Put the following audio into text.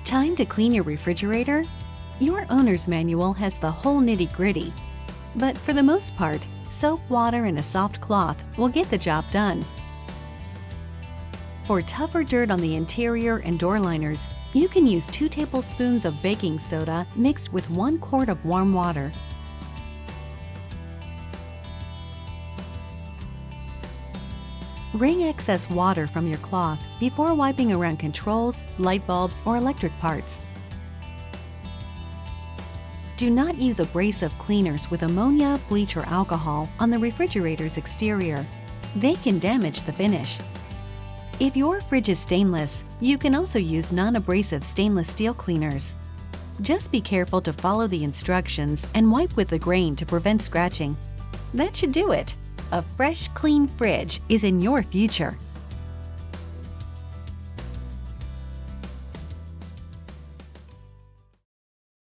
Time to clean your refrigerator? Your owner's manual has the whole nitty-gritty. But for the most part, soap, water, and a soft cloth will get the job done. For tougher dirt on the interior and door liners, you can use 2 tablespoons of baking soda mixed with 1 quart of warm water. Wring excess water from your cloth before wiping around controls, light bulbs, or electric parts. Do not use abrasive cleaners with ammonia, bleach, or alcohol on the refrigerator's exterior. They can damage the finish. If your fridge is stainless, you can also use non-abrasive stainless steel cleaners. Just be careful to follow the instructions and wipe with the grain to prevent scratching. That should do it. A fresh, clean fridge is in your future.